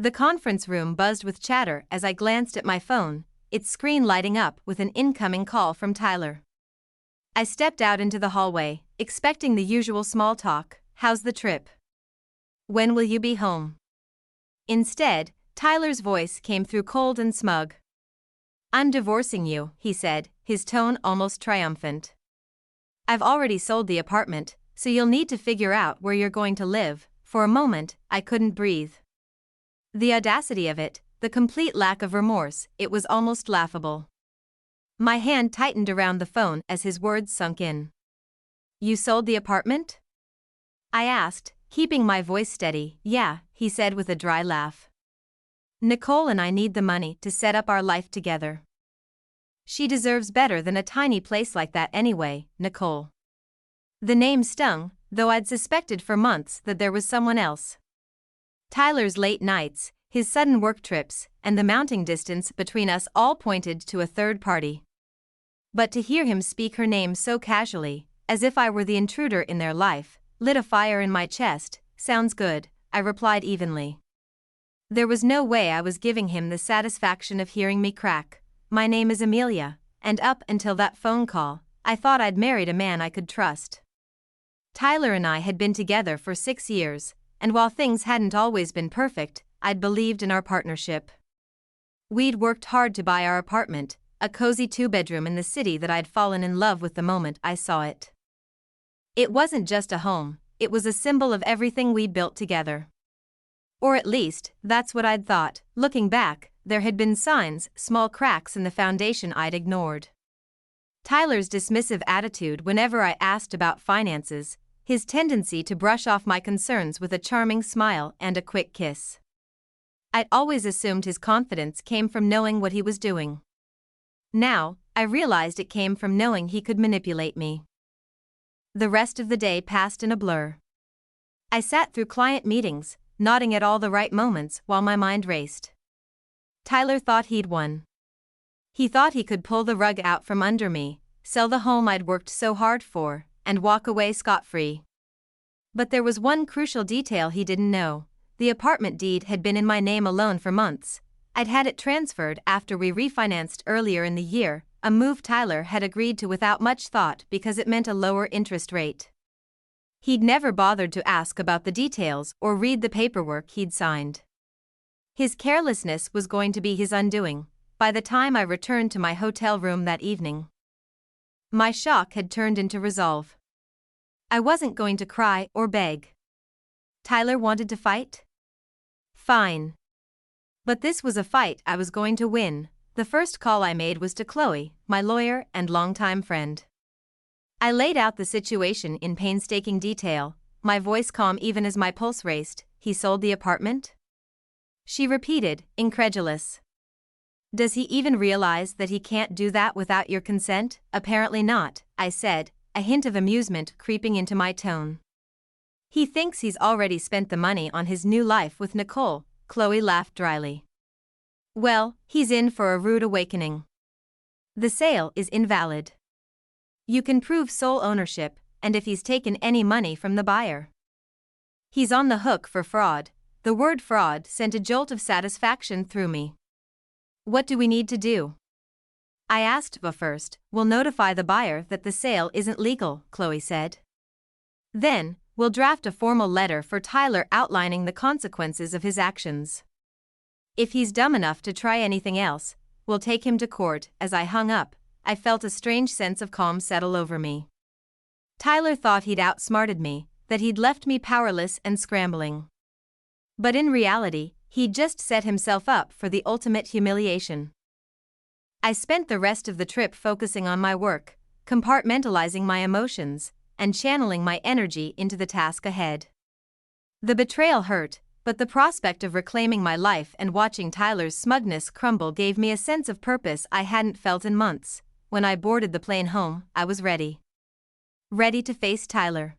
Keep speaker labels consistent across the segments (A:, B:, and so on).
A: The conference room buzzed with chatter as I glanced at my phone, its screen lighting up with an incoming call from Tyler. I stepped out into the hallway, expecting the usual small talk. "How's the trip? When will you be home?" Instead, Tyler's voice came through cold and smug. "I'm divorcing you," he said, his tone almost triumphant. "I've already sold the apartment, so you'll need to figure out where you're going to live." For a moment, I couldn't breathe. The audacity of it, the complete lack of remorse, it was almost laughable. My hand tightened around the phone as his words sunk in. "You sold the apartment?" I asked, keeping my voice steady. "Yeah," he said with a dry laugh. "Nicole and I need the money to set up our life together. She deserves better than a tiny place like that anyway." Nicole. The name stung, though I'd suspected for months that there was someone else. Tyler's late nights, his sudden work trips, and the mounting distance between us all pointed to a third party. But to hear him speak her name so casually, as if I were the intruder in their life, lit a fire in my chest. "Sounds good," I replied evenly. There was no way I was giving him the satisfaction of hearing me crack. "My name is Amelia, and up until that phone call, I thought I'd married a man I could trust." Tyler and I had been together for 6 years, and while things hadn't always been perfect, I'd believed in our partnership. We'd worked hard to buy our apartment, a cozy 2-bedroom in the city that I'd fallen in love with the moment I saw it. It wasn't just a home, it was a symbol of everything we'd built together. Or at least, that's what I'd thought. Looking back, there had been signs, small cracks in the foundation I'd ignored. Tyler's dismissive attitude whenever I asked about finances, his tendency to brush off my concerns with a charming smile and a quick kiss. I'd always assumed his confidence came from knowing what he was doing. Now, I realized it came from knowing he could manipulate me. The rest of the day passed in a blur. I sat through client meetings, nodding at all the right moments while my mind raced. Tyler thought he'd won. He thought he could pull the rug out from under me, sell the home I'd worked so hard for, and walk away scot-free. But there was one crucial detail he didn't know. The apartment deed had been in my name alone for months. I'd had it transferred after we refinanced earlier in the year, a move Tyler had agreed to without much thought because it meant a lower interest rate. He'd never bothered to ask about the details or read the paperwork he'd signed. His carelessness was going to be his undoing by the time I returned to my hotel room that evening. My shock had turned into resolve. I wasn't going to cry or beg. Tyler wanted to fight? Fine. But this was a fight I was going to win. The first call I made was to Chloe, my lawyer and longtime friend. I laid out the situation in painstaking detail, my voice calm even as my pulse raced. "He sold the apartment?" She repeated, incredulous. "Does he even realize that he can't do that without your consent?" "Apparently not," I said, a hint of amusement creeping into my tone. "He thinks he's already spent the money on his new life with Nicole." Chloe laughed dryly. "Well, he's in for a rude awakening. The sale is invalid. You can prove sole ownership, and if he's taken any money from the buyer, he's on the hook for fraud." The word fraud sent a jolt of satisfaction through me. "What do we need to do?" I asked. "But first, we'll notify the buyer that the sale isn't legal," Chloe said. "Then, we'll draft a formal letter for Tyler outlining the consequences of his actions. If he's dumb enough to try anything else, we'll take him to court." As I hung up, I felt a strange sense of calm settle over me. Tyler thought he'd outsmarted me, that he'd left me powerless and scrambling. But in reality, he'd just set himself up for the ultimate humiliation. I spent the rest of the trip focusing on my work, compartmentalizing my emotions, and channeling my energy into the task ahead. The betrayal hurt, but the prospect of reclaiming my life and watching Tyler's smugness crumble gave me a sense of purpose I hadn't felt in months. When I boarded the plane home, I was ready. Ready to face Tyler.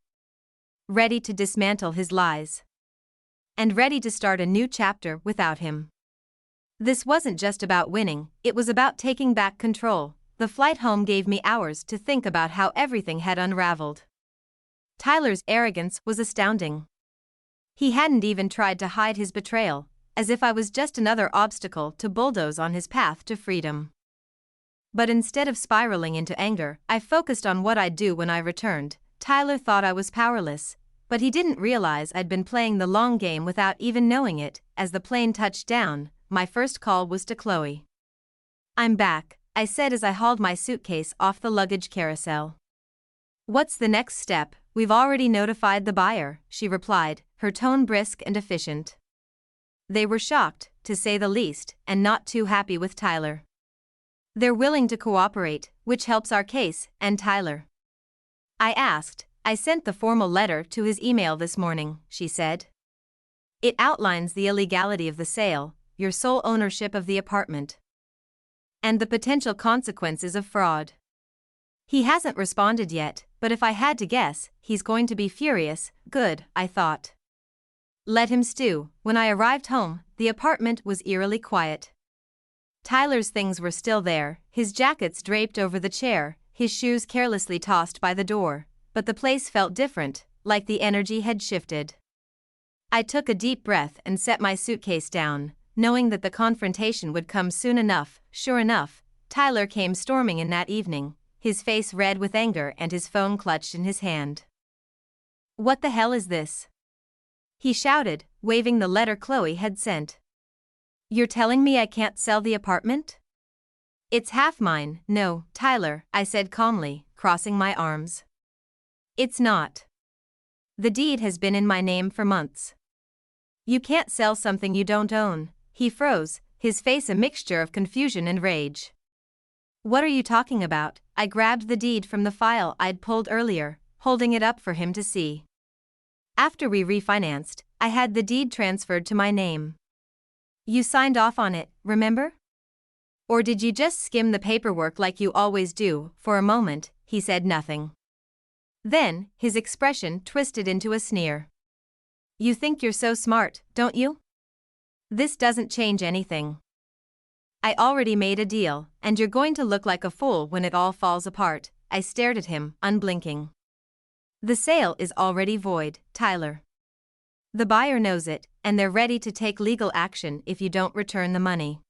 A: Ready to dismantle his lies. And ready to start a new chapter without him. This wasn't just about winning, it was about taking back control. The flight home gave me hours to think about how everything had unraveled. Tyler's arrogance was astounding. He hadn't even tried to hide his betrayal, as if I was just another obstacle to bulldoze on his path to freedom. But instead of spiraling into anger, I focused on what I'd do when I returned. Tyler thought I was powerless, but he didn't realize I'd been playing the long game without even knowing it. As the plane touched down, my first call was to Chloe. "I'm back," I said as I hauled my suitcase off the luggage carousel. "What's the next step?" "We've already notified the buyer," she replied, her tone brisk and efficient. They were shocked, to say the least, and not too happy with Tyler. "They're willing to cooperate, which helps our case, and Tyler?" I asked. "I sent the formal letter to his email this morning," she said. "It outlines the illegality of the sale, your sole ownership of the apartment, and the potential consequences of fraud. He hasn't responded yet, but if I had to guess, he's going to be furious." Good, I thought. Let him stew. When I arrived home, the apartment was eerily quiet. Tyler's things were still there, his jackets draped over the chair, his shoes carelessly tossed by the door, but the place felt different, like the energy had shifted. I took a deep breath and set my suitcase down, knowing that the confrontation would come soon enough. Sure enough, Tyler came storming in that evening, his face red with anger and his phone clutched in his hand. "What the hell is this?" he shouted, waving the letter Chloe had sent. "You're telling me I can't sell the apartment?" "It's half mine." "No, Tyler," I said calmly, crossing my arms. "It's not. The deed has been in my name for months. You can't sell something you don't own." He froze, his face a mixture of confusion and rage. "What are you talking about?" I grabbed the deed from the file I'd pulled earlier, holding it up for him to see. "After we refinanced, I had the deed transferred to my name. You signed off on it, remember? Or did you just skim the paperwork like you always do?" For a moment, he said nothing. Then, his expression twisted into a sneer. "You think you're so smart, don't you? This doesn't change anything. I already made a deal, and you're going to look like a fool when it all falls apart." I stared at him, unblinking. "The sale is already void, Tyler. The buyer knows it, and they're ready to take legal action if you don't return the money."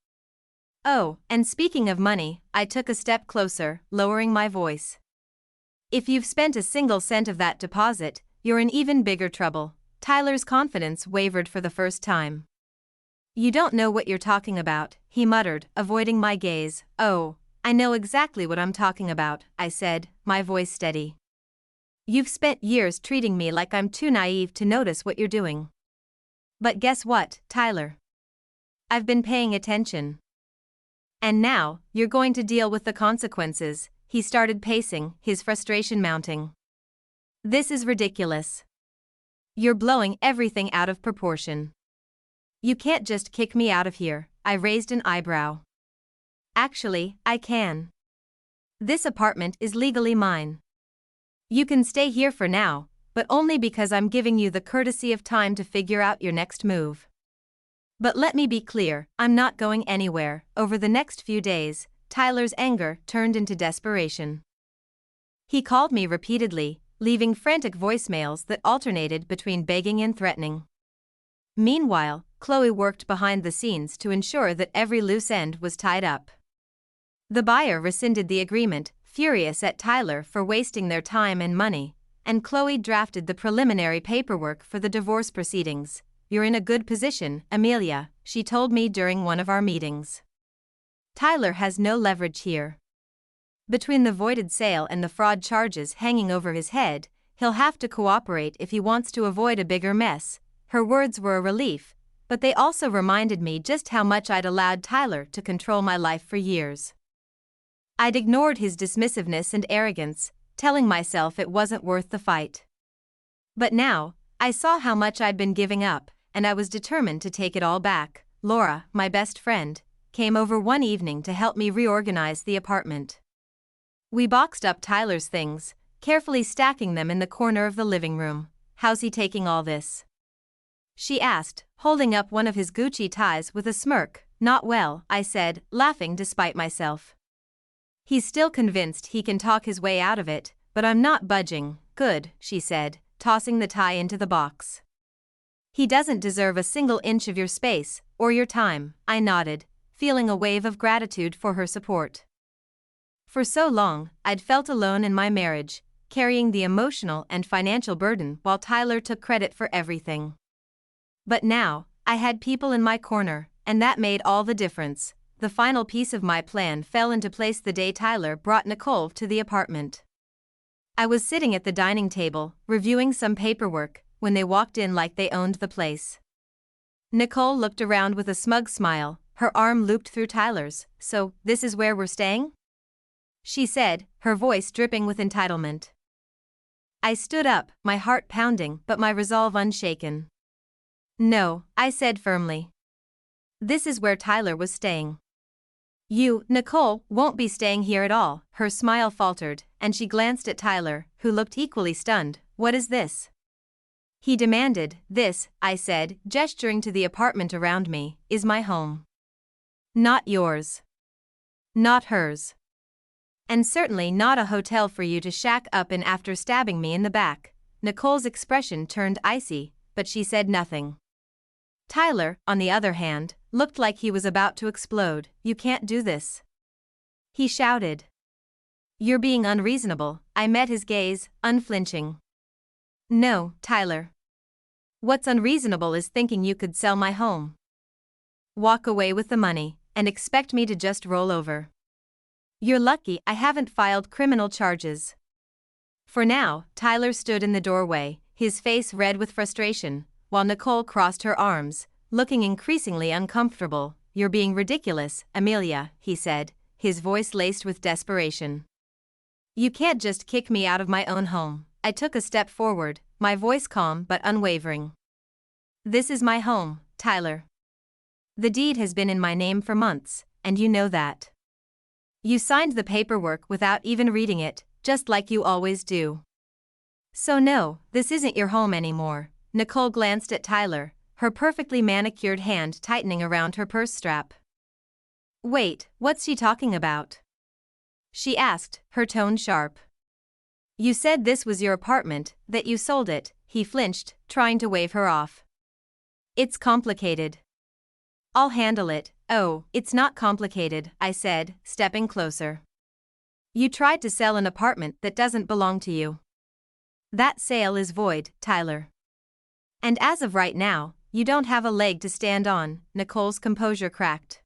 A: "Oh, and speaking of money," I took a step closer, lowering my voice. "If you've spent a single cent of that deposit, you're in even bigger trouble." Tyler's confidence wavered for the first time. "You don't know what you're talking about," he muttered, avoiding my gaze. "Oh, I know exactly what I'm talking about," I said, my voice steady. "You've spent years treating me like I'm too naive to notice what you're doing. But guess what, Tyler? I've been paying attention. And now, you're going to deal with the consequences." He started pacing, his frustration mounting. "This is ridiculous. You're blowing everything out of proportion. You can't just kick me out of here." I raised an eyebrow. "Actually, I can. This apartment is legally mine. You can stay here for now, but only because I'm giving you the courtesy of time to figure out your next move. But let me be clear, I'm not going anywhere." Over the next few days, Tyler's anger turned into desperation. He called me repeatedly, leaving frantic voicemails that alternated between begging and threatening. Meanwhile, Chloe worked behind the scenes to ensure that every loose end was tied up. The buyer rescinded the agreement, furious at Tyler for wasting their time and money, and Chloe drafted the preliminary paperwork for the divorce proceedings. "You're in a good position, Amelia," she told me during one of our meetings. "Tyler has no leverage here. Between the voided sale and the fraud charges hanging over his head, he'll have to cooperate if he wants to avoid a bigger mess." Her words were a relief, but they also reminded me just how much I'd allowed Tyler to control my life for years. I'd ignored his dismissiveness and arrogance, telling myself it wasn't worth the fight. But now, I saw how much I'd been giving up, and I was determined to take it all back. Laura, my best friend, came over one evening to help me reorganize the apartment. We boxed up Tyler's things, carefully stacking them in the corner of the living room. "How's he taking all this?" she asked, holding up one of his Gucci ties with a smirk. "Not well," I said, laughing despite myself. "He's still convinced he can talk his way out of it, but I'm not budging." "Good," she said, tossing the tie into the box. "He doesn't deserve a single inch of your space, or your time, I nodded, feeling a wave of gratitude for her support. For so long, I'd felt alone in my marriage, carrying the emotional and financial burden while Tyler took credit for everything. But now, I had people in my corner, and that made all the difference. The final piece of my plan fell into place the day Tyler brought Nicole to the apartment. I was sitting at the dining table, reviewing some paperwork, when they walked in like they owned the place. Nicole looked around with a smug smile, her arm looped through Tyler's. "So, this is where we're staying?" she said, her voice dripping with entitlement. I stood up, my heart pounding but my resolve unshaken. "No," I said firmly. "This is where Tyler was staying. You, Nicole, won't be staying here at all." Her smile faltered, and she glanced at Tyler, who looked equally stunned. "What is this?" he demanded. "This," I said, gesturing to the apartment around me, "is my home. Not yours. Not hers. And certainly not a hotel for you to shack up in after stabbing me in the back." Nicole's expression turned icy, but she said nothing. Tyler, on the other hand, looked like he was about to explode. "You can't do this," he shouted. "You're being unreasonable." I met his gaze, unflinching. "No, Tyler. What's unreasonable is thinking you could sell my home, walk away with the money, and expect me to just roll over. You're lucky I haven't filed criminal charges." For now, Tyler stood in the doorway, his face red with frustration, while Nicole crossed her arms, looking increasingly uncomfortable. "You're being ridiculous, Amelia," he said, his voice laced with desperation. "You can't just kick me out of my own home." I took a step forward, my voice calm but unwavering. "This is my home, Tyler. The deed has been in my name for months, and you know that. You signed the paperwork without even reading it, just like you always do. So no, this isn't your home anymore." Nicole glanced at Tyler, her perfectly manicured hand tightening around her purse strap. "Wait, what's she talking about?" she asked, her tone sharp. "You said this was your apartment, that you sold it." He flinched, trying to wave her off. "It's complicated. I'll handle it." "Oh, it's not complicated," I said, stepping closer. "You tried to sell an apartment that doesn't belong to you. That sale is void, Tyler. And as of right now, you don't have a leg to stand on." Nicole's composure cracked.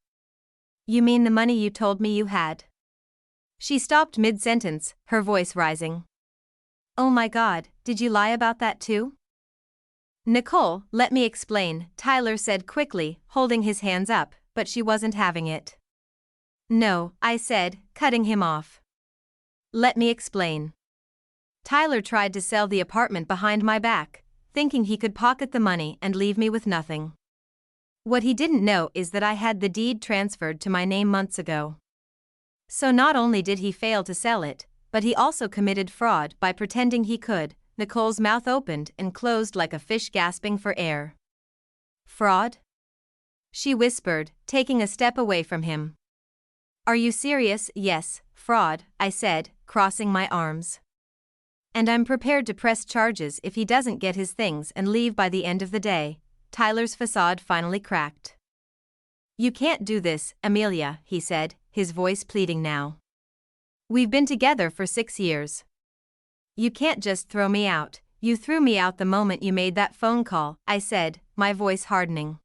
A: "You mean the money you told me you had?" She stopped mid-sentence, her voice rising. "Oh my God, did you lie about that too?" "Nicole, let me explain," Tyler said quickly, holding his hands up, but she wasn't having it. "No," I said, cutting him off. "Let me explain. Tyler tried to sell the apartment behind my back, thinking he could pocket the money and leave me with nothing. What he didn't know is that I had the deed transferred to my name months ago. So not only did he fail to sell it, but he also committed fraud by pretending he could." Nicole's mouth opened and closed like a fish gasping for air. "Fraud?" she whispered, taking a step away from him. "Are you serious?" "Yes, fraud," I said, crossing my arms. "And I'm prepared to press charges if he doesn't get his things and leave by the end of the day." Tyler's facade finally cracked. "You can't do this, Amelia," he said, his voice pleading now. "We've been together for 6 years. You can't just throw me out." "You threw me out the moment you made that phone call," I said, my voice hardening.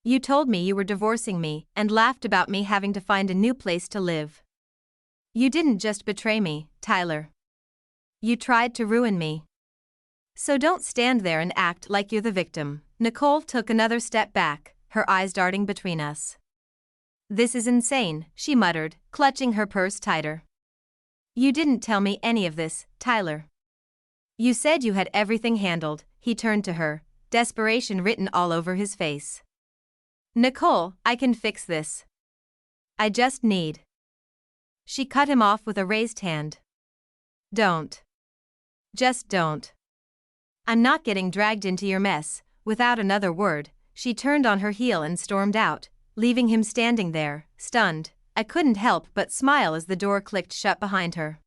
A: "You told me you were divorcing me and laughed about me having to find a new place to live. You didn't just betray me, Tyler. You tried to ruin me. So don't stand there and act like you're the victim." Nicole took another step back, her eyes darting between us. "This is insane," she muttered, clutching her purse tighter. "You didn't tell me any of this, Tyler. You said you had everything handled." He turned to her, desperation written all over his face. "Nicole, I can fix this. I just need." She cut him off with a raised hand. "Don't. Just don't. I'm not getting dragged into your mess." Without another word, she turned on her heel and stormed out, leaving him standing there, stunned. I couldn't help but smile as the door clicked shut behind her.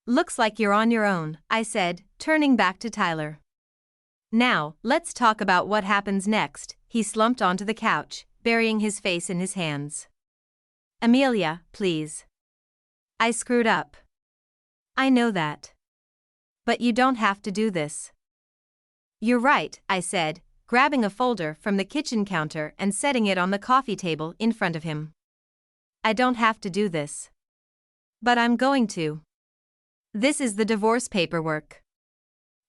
A: "Looks like you're on your own," I said, turning back to Tyler. "Now, let's talk about what happens next." he slumped onto the couch, burying his face in his hands. Amelia, please. I screwed up. I know that. But you don't have to do this. You're right, I said, grabbing a folder from the kitchen counter and setting it on the coffee table in front of him. I don't have to do this. But I'm going to. This is the divorce paperwork.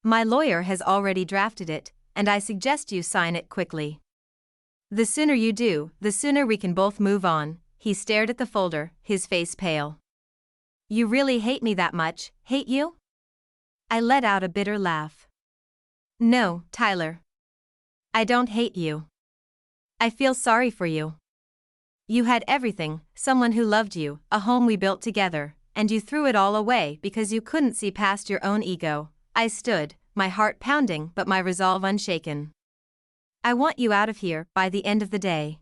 A: My lawyer has already drafted it, and I suggest you sign it quickly. The sooner you do, the sooner we can both move on. He stared at the folder, his face pale. You really hate me that much, hate you? I let out a bitter laugh. No, Tyler. I don't hate you. I feel sorry for you. You had everything, someone who loved you, a home we built together, and you threw it all away because you couldn't see past your own ego. I stood, my heart pounding but my resolve unshaken. I want you out of here by the end of the day.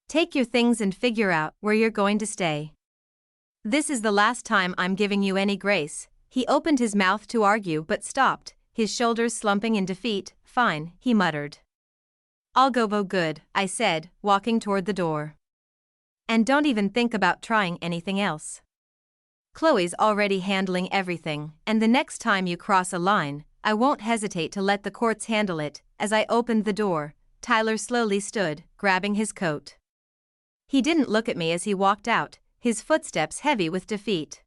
A: Take your things and figure out where you're going to stay. This is the last time I'm giving you any grace. He opened his mouth to argue but stopped, his shoulders slumping in defeat. Fine, he muttered. I'll go. Good, I said, walking toward the door. And don't even think about trying anything else. Chloe's already handling everything, and the next time you cross a line, I won't hesitate to let the courts handle it. As I opened the door, Tyler slowly stood, grabbing his coat. He didn't look at me as he walked out, his footsteps heavy with defeat.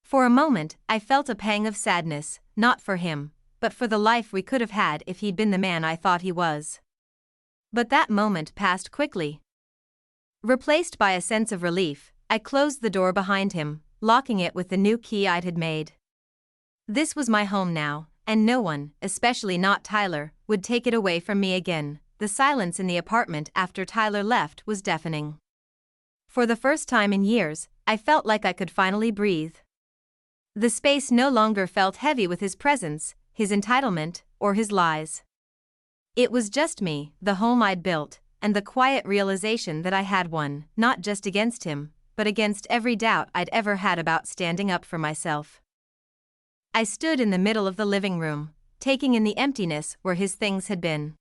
A: For a moment, I felt a pang of sadness, not for him, but for the life we could have had if he'd been the man I thought he was. But that moment passed quickly. Replaced by a sense of relief, I closed the door behind him, locking it with the new key I'd had made. This was my home now, and no one, especially not Tyler, would take it away from me again. The silence in the apartment after Tyler left was deafening. For the first time in years, I felt like I could finally breathe. The space no longer felt heavy with his presence, his entitlement, or his lies. It was just me, the home I'd built, and the quiet realization that I had won, not just against him, but against every doubt I'd ever had about standing up for myself. I stood in the middle of the living room, taking in the emptiness where his things had been.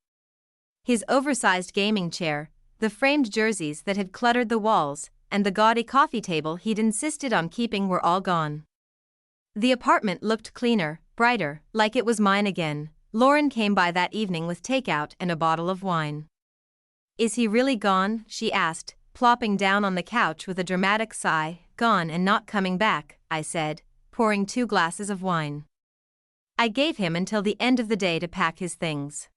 A: His oversized gaming chair, the framed jerseys that had cluttered the walls, and the gaudy coffee table he'd insisted on keeping were all gone. The apartment looked cleaner, brighter, like it was mine again. Lauren came by that evening with takeout and a bottle of wine. Is he really gone? She asked, plopping down on the couch with a dramatic sigh. Gone and not coming back, I said, pouring 2 glasses of wine. I gave him until the end of the day to pack his things.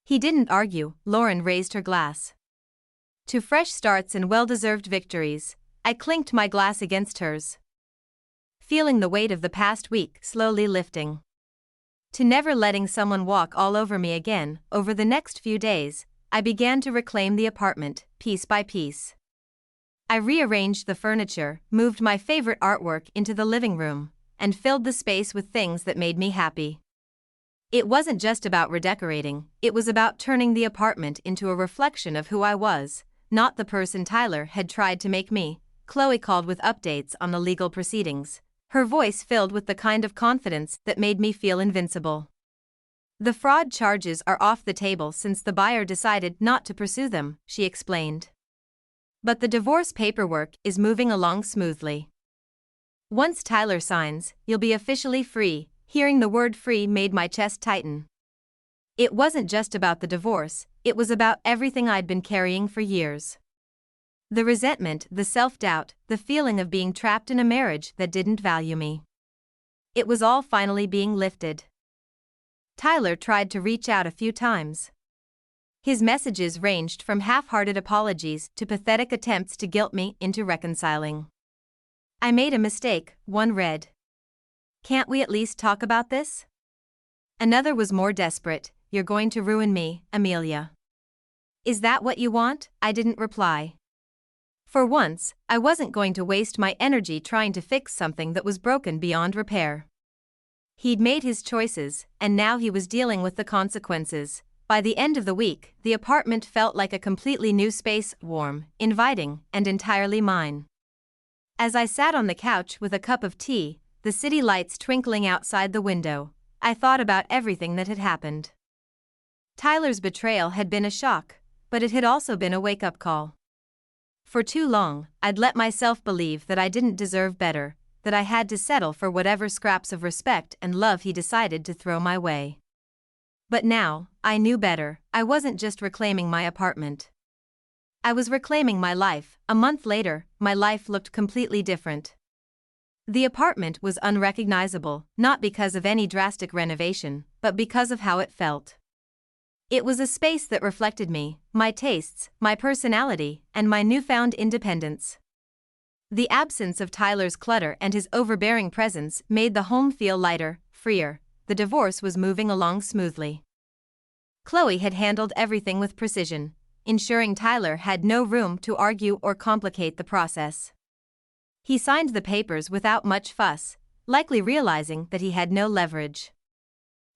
A: He didn't argue. Lauren raised her glass. To fresh starts and well-deserved victories. I clinked my glass against hers, feeling the weight of the past week slowly lifting. To never letting someone walk all over me again. Over the next few days, I began to reclaim the apartment, piece by piece. I rearranged the furniture, moved my favorite artwork into the living room, and filled the space with things that made me happy. It wasn't just about redecorating, it was about turning the apartment into a reflection of who I was, not the person Tyler had tried to make me. Chloe called with updates on the legal proceedings, her voice filled with the kind of confidence that made me feel invincible. The fraud charges are off the table since the buyer decided not to pursue them, she explained. But the divorce paperwork is moving along smoothly. Once Tyler signs, you'll be officially free. Hearing the word free made my chest tighten. It wasn't just about the divorce, it was about everything I'd been carrying for years. The resentment, the self-doubt, the feeling of being trapped in a marriage that didn't value me. It was all finally being lifted. Tyler tried to reach out a few times. His messages ranged from half-hearted apologies to pathetic attempts to guilt me into reconciling. I made a mistake, one read. Can't we at least talk about this? Another was more desperate. You're going to ruin me, Amelia. Is that what you want? I didn't reply. For once, I wasn't going to waste my energy trying to fix something that was broken beyond repair. He'd made his choices, and now he was dealing with the consequences. By the end of the week, the apartment felt like a completely new space, warm, inviting, and entirely mine. As I sat on the couch with a cup of tea, the city lights twinkling outside the window, I thought about everything that had happened. Tyler's betrayal had been a shock, but it had also been a wake-up call. For too long, I'd let myself believe that I didn't deserve better, that I had to settle for whatever scraps of respect and love he decided to throw my way. But now, I knew better. I wasn't just reclaiming my apartment. I was reclaiming my life. A month later, my life looked completely different. The apartment was unrecognizable, not because of any drastic renovation, but because of how it felt. It was a space that reflected me, my tastes, my personality, and my newfound independence. The absence of Tyler's clutter and his overbearing presence made the home feel lighter, freer. The divorce was moving along smoothly. Chloe had handled everything with precision, ensuring Tyler had no room to argue or complicate the process. He signed the papers without much fuss, likely realizing that he had no leverage.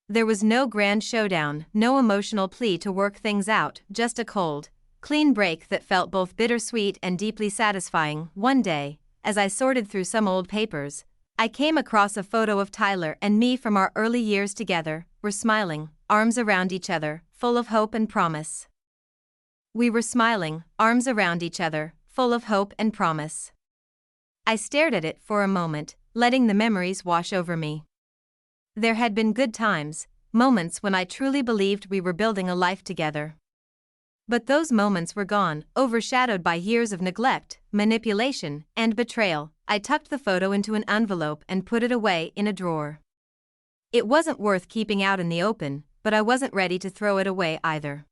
A: There was no grand showdown, no emotional plea to work things out, just a cold, clean break that felt both bittersweet and deeply satisfying. One day, as I sorted through some old papers, I came across a photo of Tyler and me from our early years together. We're smiling, arms around each other, full of hope and promise. We were smiling, arms around each other, full of hope and promise. I stared at it for a moment, letting the memories wash over me. There had been good times, moments when I truly believed we were building a life together. But those moments were gone, overshadowed by years of neglect, manipulation, and betrayal. I tucked the photo into an envelope and put it away in a drawer. It wasn't worth keeping out in the open, but I wasn't ready to throw it away either.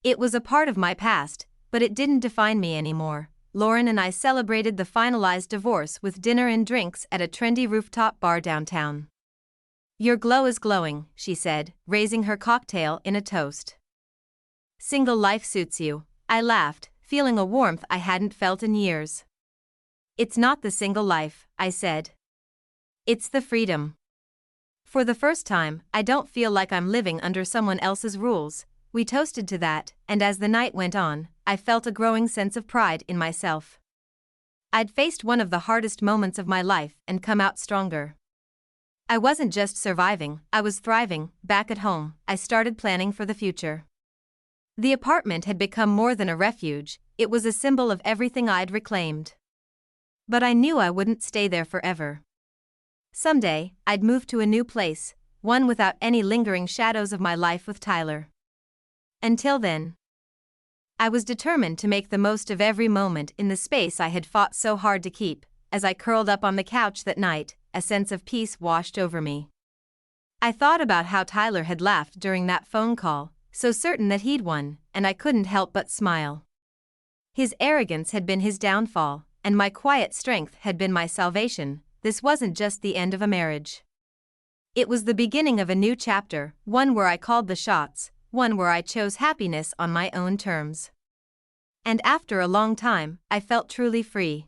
A: It was a part of my past, but it didn't define me anymore. Lauren and I celebrated the finalized divorce with dinner and drinks at a trendy rooftop bar downtown. "Your glow is glowing," she said, raising her cocktail in a toast. "Single life suits you," I laughed, feeling a warmth I hadn't felt in years. "It's not the single life," I said. "It's the freedom. For the first time, I don't feel like I'm living under someone else's rules." We toasted to that, and as the night went on, I felt a growing sense of pride in myself. I'd faced one of the hardest moments of my life and come out stronger. I wasn't just surviving, I was thriving. Back at home, I started planning for the future. The apartment had become more than a refuge, it was a symbol of everything I'd reclaimed. But I knew I wouldn't stay there forever. Someday, I'd move to a new place, one without any lingering shadows of my life with Tyler. Until then, I was determined to make the most of every moment in the space I had fought so hard to keep. As I curled up on the couch that night, a sense of peace washed over me. I thought about how Tyler had laughed during that phone call, so certain that he'd won, and I couldn't help but smile. His arrogance had been his downfall, and my quiet strength had been my salvation. This wasn't just the end of a marriage. It was the beginning of a new chapter, one where I called the shots, one where I chose happiness on my own terms. And after a long time, I felt truly free.